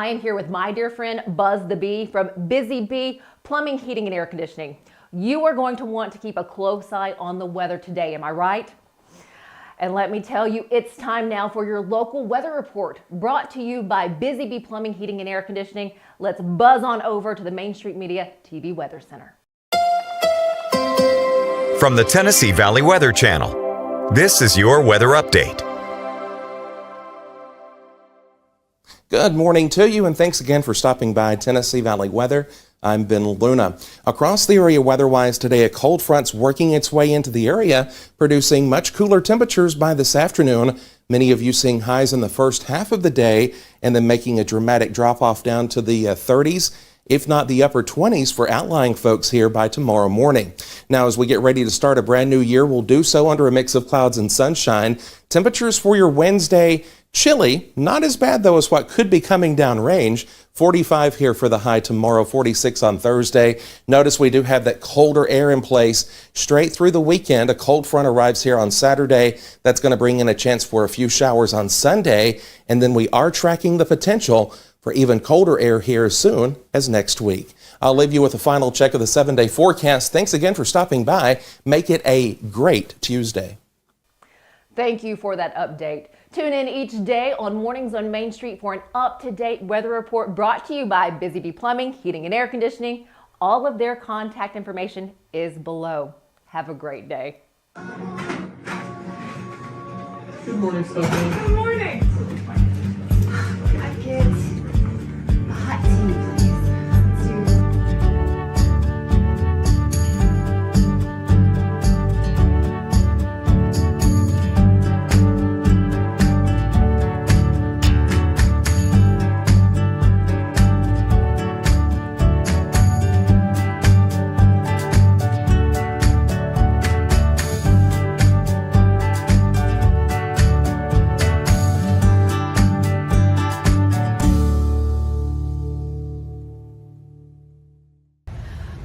I am here with my dear friend Buzz the Bee from Busy Bee Plumbing, Heating, and Air Conditioning. You are going to want to keep a close eye on the weather today, am I right? And let me tell you, it's time now for your local weather report, brought to you by Busy Bee Plumbing, Heating, and Air Conditioning. Let's buzz on over to the Main Street Media TV Weather Center. From the Tennessee Valley Weather Channel, this is your weather update. Good morning to you, and thanks again for stopping by Tennessee Valley Weather. I'm Ben Luna. Across the area weather-wise today, a cold front's working its way into the area, producing much cooler temperatures by this afternoon. Many of you seeing highs in the first half of the day and then making a dramatic drop-off down to the 30s, if not the upper 20s for outlying folks here by tomorrow morning. Now, as we get ready to start a brand new year, we'll do so under a mix of clouds and sunshine. Temperatures for your Wednesday, chilly, not as bad though as what could be coming down range. 45 here for the high tomorrow, 46 on Thursday. Notice we do have that colder air in place straight through the weekend. A cold front arrives here on Saturday. That's going to bring in a chance for a few showers on Sunday. And then we are tracking the potential for even colder air here as soon as next week. I'll leave you with a final check of the 7-day forecast. Thanks again for stopping by. Make it a great Tuesday. Thank you for that update. Tune in each day on Mornings on Main Street for an up-to-date weather report brought to you by Busy Bee Plumbing, Heating, and Air Conditioning. All of their contact information is below. Have a great day. Good morning, Stefanie. Good morning. I get hot tea, please.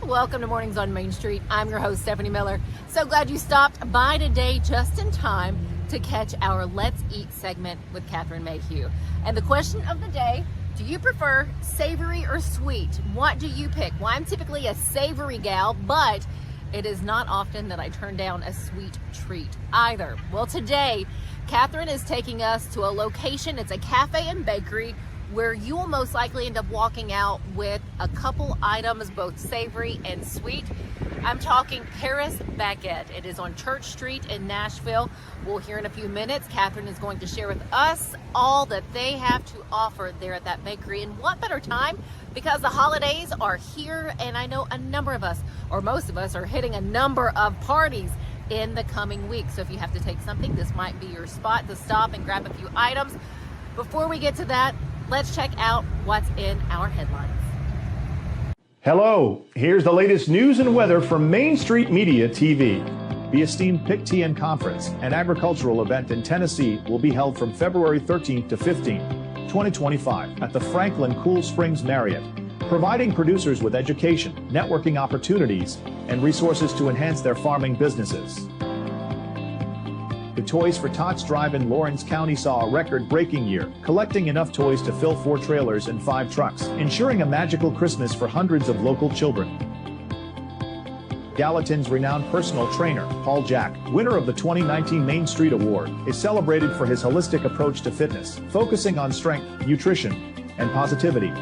Welcome to Mornings on Main Street. I'm your host, Stefanie Miller. So glad you stopped by today just in time to catch our Let's Eat segment with Catherine Mayhew. And the question of the day, do you prefer savory or sweet? What do you pick? Well, I'm typically a savory gal, but it is not often that I turn down a sweet treat either. Well, today, Catherine is taking us to a location. It's a cafe and bakery where you will most likely end up walking out with a couple items, both savory and sweet. I'm talking Paris Baguette. It is on Church Street in Nashville. We'll hear in a few minutes. Catherine is going to share with us all that they have to offer there at that bakery. And what better time? Because the holidays are here, and I know a number of us, or most of us, are hitting a number of parties in the coming weeks. So if you have to take something, this might be your spot to stop and grab a few items. Before we get to that, let's check out what's in our headlines. Hello, here's the latest news and weather from Main Street Media TV. The esteemed PIC-TN Conference, an agricultural event in Tennessee, will be held from February 13th to 15th, 2025 at the Franklin Cool Springs Marriott, providing producers with education, networking opportunities, and resources to enhance their farming businesses. The Toys for Tots drive in Lawrence County saw a record-breaking year, collecting enough toys to fill 4 trailers and 5 trucks, ensuring a magical Christmas for hundreds of local children. Gallatin's renowned personal trainer, Paul Jack, winner of the 2019 Main Street Award, is celebrated for his holistic approach to fitness, focusing on strength, nutrition, and positivity.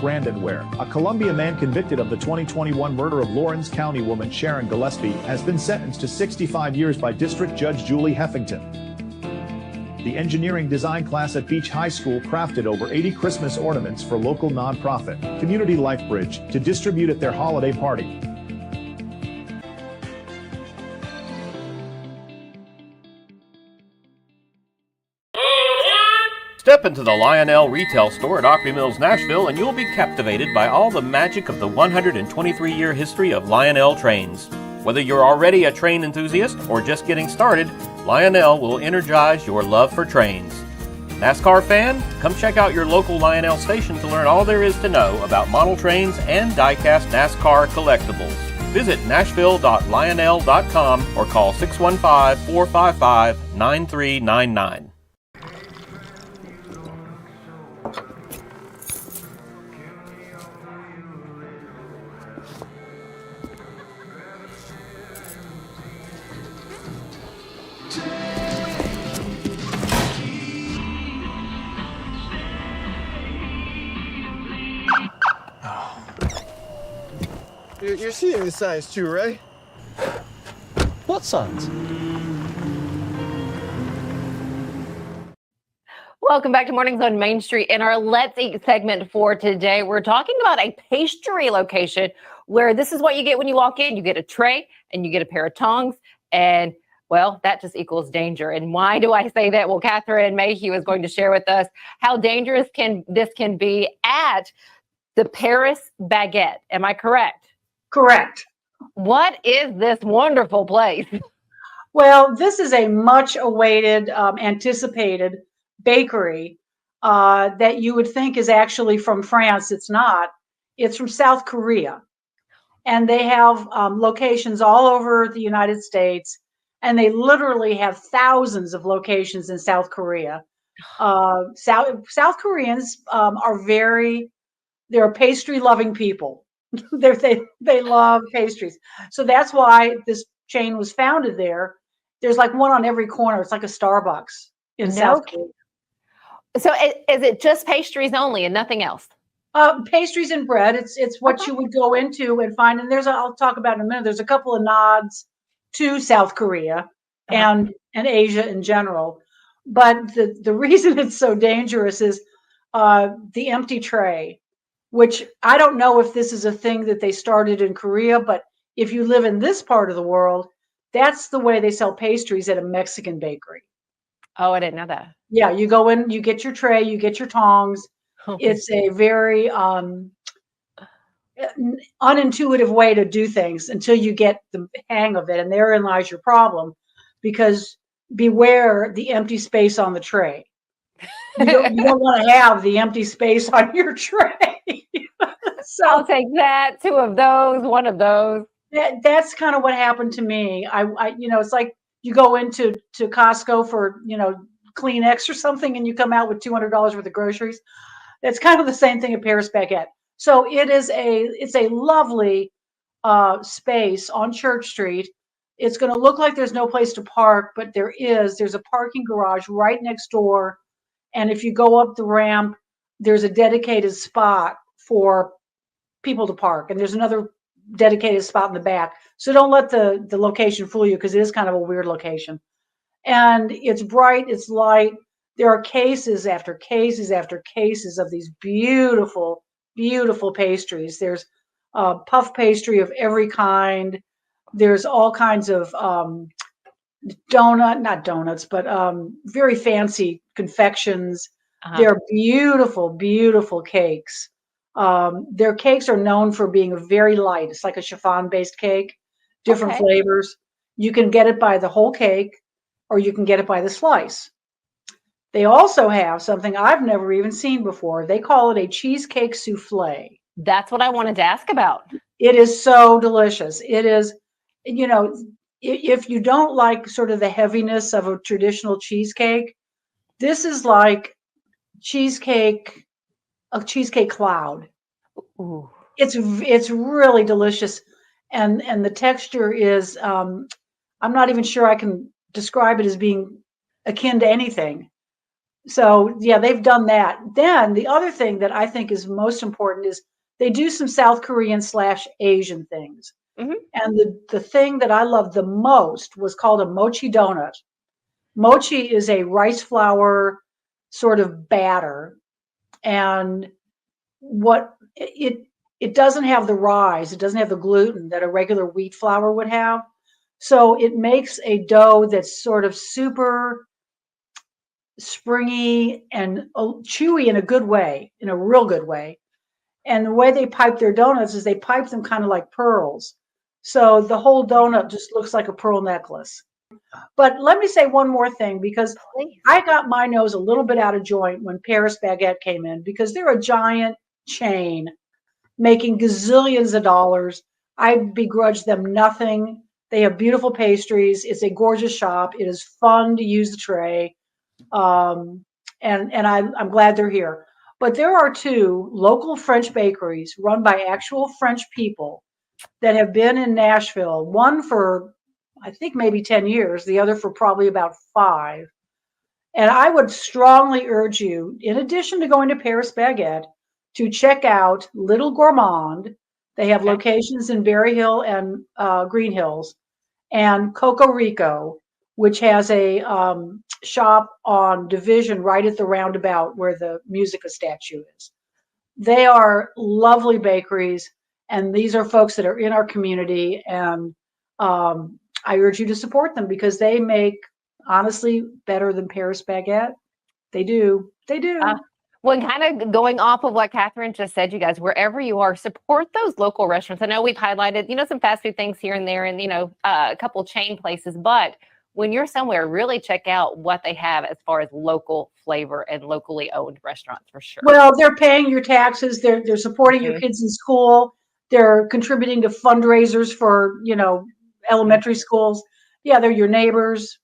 Brandon Ware, a Columbia man convicted of the 2021 murder of Lawrence County woman Sharon Gillespie, has been sentenced to 65 years by District Judge Julie Heffington. The engineering design class at Beach High School crafted over 80 Christmas ornaments for local nonprofit, Community Life Bridge, to distribute at their holiday party. Step into the Lionel retail store at Opry Mills, Nashville, and you'll be captivated by all the magic of the 123-year history of Lionel trains. Whether you're already a train enthusiast or just getting started, Lionel will energize your love for trains. NASCAR fan? Come check out your local Lionel station to learn all there is to know about model trains and die-cast NASCAR collectibles. Visit nashville.lionel.com or call 615-455-9399. You're seeing the signs too, right? What signs? Welcome back to Mornings on Main Street. In our Let's Eat segment for today, we're talking about a pastry location where this is what you get when you walk in. You get a tray and you get a pair of tongs, and well, that just equals danger. And why do I say that? Well, Catherine Mayhew is going to share with us how dangerous this can be at the Paris Baguette. Am I correct? Correct. What is this wonderful place? Well, this is a much awaited, anticipated bakery that you would think is actually from France. It's not. It's from South Korea. And they have locations all over the United States. And they literally have thousands of locations in South Korea. South Koreans they're pastry loving people. They love pastries. So that's why this chain was founded there. There's like one on every corner. It's like a Starbucks in South Korea. So is it just pastries only and nothing else? Pastries and bread. It's what you would go into and find. And I'll talk about in a minute. There's a couple of nods to South Korea and Asia in general. But the reason it's so dangerous is the empty tray, which I don't know if this is a thing that they started in Korea, but if you live in this part of the world, that's the way they sell pastries at a Mexican bakery. Oh, I didn't know that. Yeah, you go in, you get your tray, you get your tongs. It's a very unintuitive way to do things until you get the hang of it. And therein lies your problem, because beware the empty space on the tray. You don't want to have the empty space on your tray. So I'll take that. 2 of those, 1 of those. That's kind of what happened to me. I it's like you go into Costco for, Kleenex or something, and you come out with $200 worth of groceries. That's kind of the same thing at Paris Baguette. So it's a lovely space on Church Street. It's going to look like there's no place to park, but there's a parking garage right next door. And if you go up the ramp, there's a dedicated spot for people to park. And there's another dedicated spot in the back. So don't let the location fool you, because it is kind of a weird location. And it's bright, it's light. There are cases after cases after cases of these beautiful, beautiful pastries. There's puff pastry of every kind. There's all kinds of not donuts, but very fancy confections. They're beautiful, beautiful cakes. Their cakes are known for being very light. It's like a chiffon-based cake, different flavors. You can get it by the whole cake, or you can get it by the slice. They also have something I've never even seen before. They call it a cheesecake souffle. That's what I wanted to ask about. It is so delicious. It is, if you don't like sort of the heaviness of a traditional cheesecake, this is like a cheesecake cloud. Ooh. It's really delicious, and the texture is I'm not even sure I can describe it as being akin to anything. So yeah, they've done that. Then the other thing that I think is most important is they do some South Korean / Asian things. Mm-hmm. And the thing that I loved the most was called a mochi donut. Mochi is a rice flour sort of batter, and it doesn't have the rise, it doesn't have the gluten that a regular wheat flour would have. So it makes a dough that's sort of super springy and chewy in a good way, in a real good way. And the way they pipe their donuts is they pipe them kind of like pearls. So the whole donut just looks like a pearl necklace. But let me say one more thing, because I got my nose a little bit out of joint when Paris Baguette came in, because they're a giant chain making gazillions of dollars. I begrudge them nothing. They have beautiful pastries. It's a gorgeous shop. It is fun to use the tray. And I'm glad they're here. But there are 2 local French bakeries run by actual French people that have been in Nashville, one for, I think, maybe 10 years, the other for probably about 5. And I would strongly urge you, in addition to going to Paris Baguette, to check out Little Gourmand, They have locations in Berry Hill and Green Hills, and Coco Rico, which has a shop on Division right at the roundabout where the Musica statue is. They are lovely bakeries, and these are folks that are in our community, and I urge you to support them because they make, honestly, better than Paris Baguette. They do. They do. Well, kind of going off of what Catherine just said, you guys, wherever you are, support those local restaurants. I know we've highlighted, some fast food things here and there and, a couple chain places, but when you're somewhere, really check out what they have as far as local flavor and locally owned restaurants for sure. Well, they're paying your taxes. They're supporting your kids in school. They're contributing to fundraisers for, elementary schools. Yeah, they're your neighbors.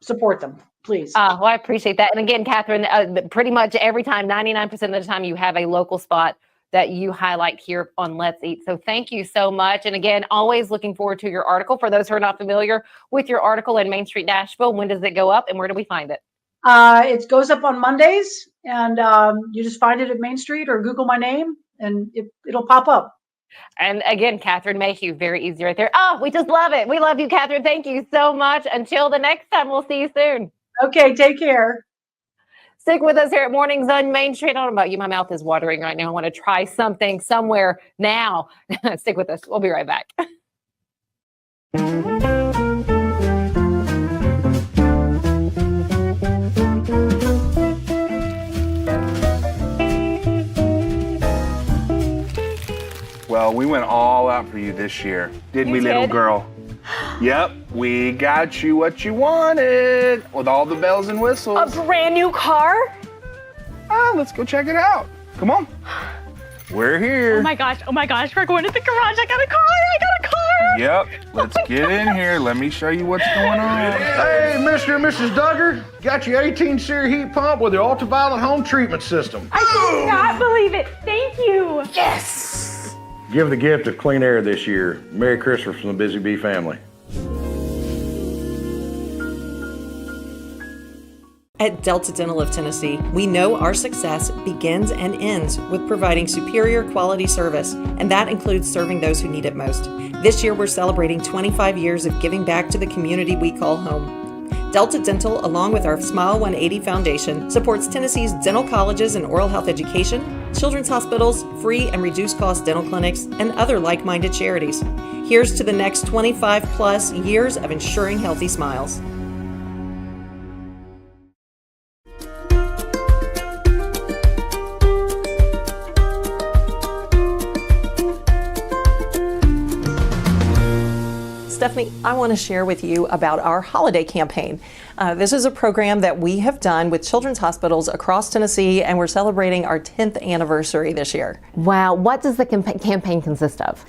Support them, please. Well, I appreciate that. And again, Catherine, pretty much every time, 99% of the time, you have a local spot that you highlight here on Let's Eat. So thank you so much. And again, always looking forward to your article. For those who are not familiar with your article in Main Street, Nashville, when does it go up and where do we find it? It goes up on Mondays, and you just find it at Main Street or Google my name, and it'll pop up. And again, Catherine Mayhew, very easy right there. Oh, we just love it. We love you, Catherine. Thank you so much. Until the next time, we'll see you soon. Okay, take care. Stick with us here at Mornings on Main Street. I don't know about you. My mouth is watering right now. I want to try something somewhere now. Stick with us. We'll be right back. Well, we went all out for you this year, didn't we, little girl? Yep, we got you what you wanted with all the bells and whistles. A brand new car? Let's go check it out. Come on. We're here. Oh my gosh, we're going to the garage. I got a car. Yep, let's get in here. Let me show you what's going on. Hey, Mr. and Mrs. Duggar, got your 18 series heat pump with the ultraviolet home treatment system. I cannot believe it. Thank you. Yes! Give the gift of clean air this year. Merry Christmas from the Busy Bee family. At Delta Dental of Tennessee, we know our success begins and ends with providing superior quality service, and that includes serving those who need it most. This year, we're celebrating 25 years of giving back to the community we call home. Delta Dental, along with our Smile 180 Foundation, supports Tennessee's dental colleges and oral health education, children's hospitals, free and reduced cost dental clinics, and other like-minded charities. Here's to the next 25 plus years of ensuring healthy smiles. Stefanie, I want to share with you about our holiday campaign. This is a program that we have done with children's hospitals across Tennessee, and we're celebrating our 10th anniversary this year. Wow. What does the campaign consist of?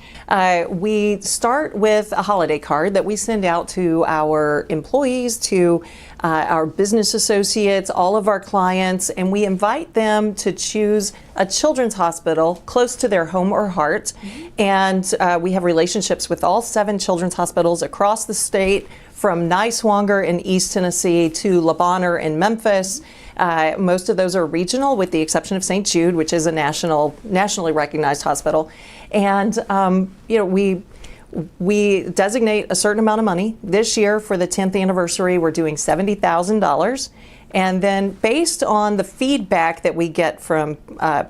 We start with a holiday card that we send out to our employees, to our business associates, all of our clients, and we invite them to choose a children's hospital close to their home or heart. And we have relationships with all 7 children's hospitals across the state, from Niswonger in East Tennessee to Le Bonheur in Memphis. Most of those are regional, with the exception of St. Jude, which is a nationally recognized hospital. And we designate a certain amount of money. This year, for the 10th anniversary, we're doing $70,000. And then based on the feedback that we get from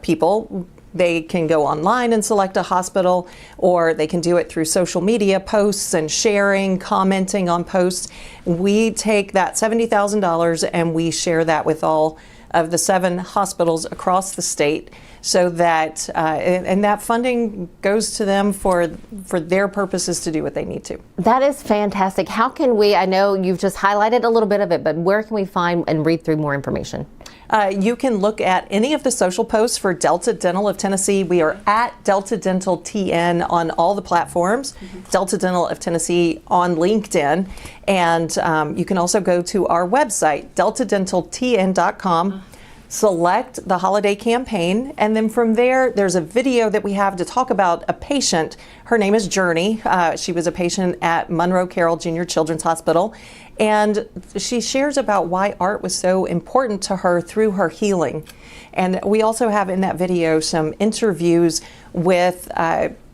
people, they can go online and select a hospital, or they can do it through social media posts and sharing, commenting on posts. We take that $70,000 and we share that with all of the 7 hospitals across the state, so that and that funding goes to them for their purposes to do what they need to. That is fantastic. How can we, I know you've just highlighted a little bit of it, but where can we find and read through more information? You can look at any of the social posts for Delta Dental of Tennessee. We are at Delta Dental TN on all the platforms, Delta Dental of Tennessee on LinkedIn. And you can also go to our website, deltadentaltn.com, select the holiday campaign, and then from there, there's a video that we have to talk about a patient. Her name is Journey. She was a patient at Monroe Carroll Junior Children's Hospital. And she shares about why art was so important to her through her healing. And we also have in that video some interviews with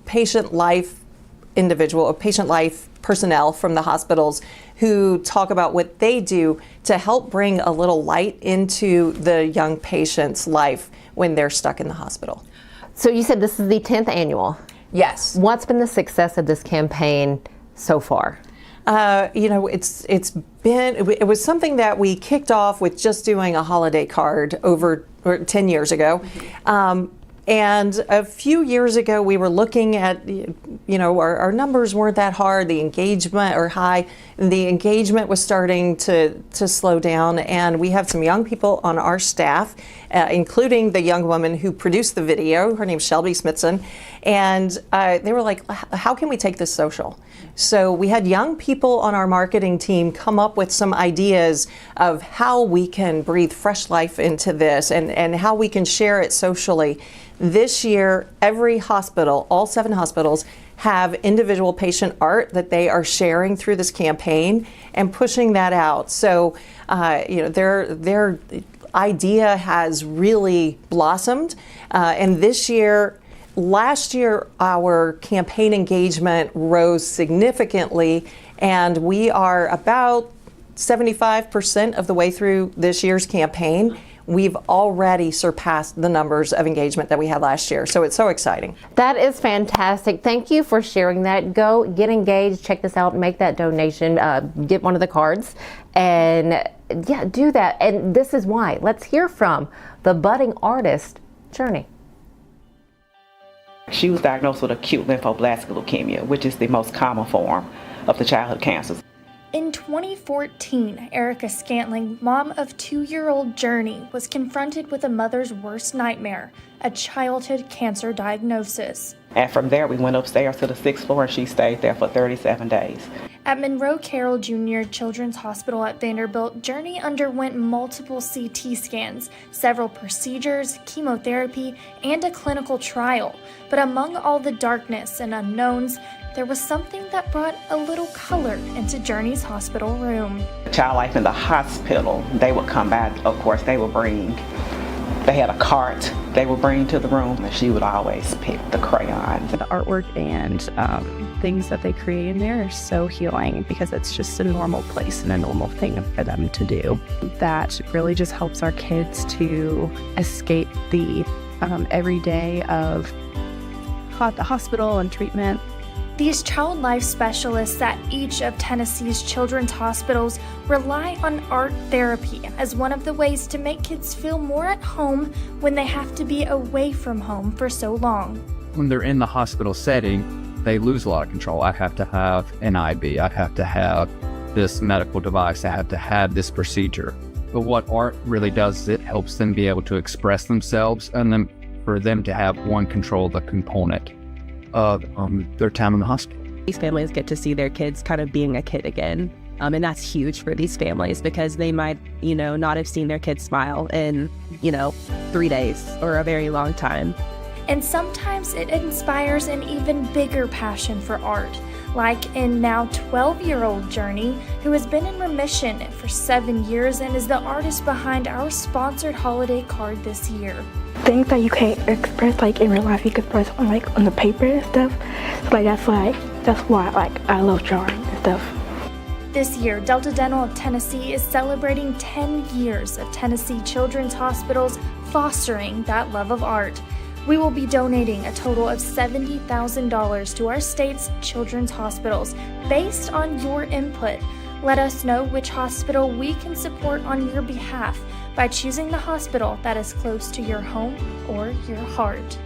patient life personnel from the hospitals who talk about what they do to help bring a little light into the young patient's life when they're stuck in the hospital. So you said this is the 10th annual. Yes. What's been the success of this campaign so far? It was something that we kicked off with just doing a holiday card over 10 years ago. And a few years ago, we were looking at, our numbers weren't that hard, the engagement or high, the engagement was starting to slow down. And we have some young people on our staff, including the young woman who produced the video. Her name's Shelby Smithson. And they were like, how can we take this social? So we had young people on our marketing team come up with some ideas of how we can breathe fresh life into this and how we can share it socially. This year, every hospital, all 7 hospitals, have individual patient art that they are sharing through this campaign and pushing that out. So, their idea has really blossomed. And last year, our campaign engagement rose significantly, and we are about 75% of the way through this year's campaign. We've already surpassed the numbers of engagement that we had last year. So it's so exciting. That is fantastic. Thank you for sharing that. Go get engaged, check this out, make that donation, get one of the cards, and do that. And this is why. Let's hear from the budding artist, Journey. She was diagnosed with acute lymphoblastic leukemia, which is the most common form of the childhood cancers. In 2014, Erica Scantling, mom of 2-year-old Journey, was confronted with a mother's worst nightmare, a childhood cancer diagnosis. And from there, we went upstairs to the 6th floor, and she stayed there for 37 days. At Monroe Carroll Jr. Children's Hospital at Vanderbilt, Journey underwent multiple CT scans, several procedures, chemotherapy, and a clinical trial. But among all the darkness and unknowns, there was something that brought a little color into Journey's hospital room. Child life in the hospital, they would come by, of course, they had a cart they would bring to the room, and she would always pick the crayons. The artwork and things that they create in there are so healing because it's just a normal place and a normal thing for them to do. That really just helps our kids to escape the everyday of the hospital and treatment. These child life specialists at each of Tennessee's children's hospitals rely on art therapy as one of the ways to make kids feel more at home when they have to be away from home for so long. When they're in the hospital setting, they lose a lot of control. I have to have an IV. I have to have this medical device. I have to have this procedure. But what art really does is it helps them be able to express themselves and then for them to have one control the component of their time in the hospital. These families get to see their kids kind of being a kid again. And that's huge for these families because they might, not have seen their kids smile in, 3 days or a very long time. And sometimes it inspires an even bigger passion for art, like in now 12-year-old Journey, who has been in remission for 7 years and is the artist behind our sponsored holiday card this year. Things that you can't express in real life, you can express on the paper and stuff. So that's why I love drawing and stuff. This year, Delta Dental of Tennessee is celebrating 10 years of Tennessee Children's Hospitals fostering that love of art. We will be donating a total of $70,000 to our state's children's hospitals based on your input. Let us know which hospital we can support on your behalf by choosing the hospital that is close to your home or your heart.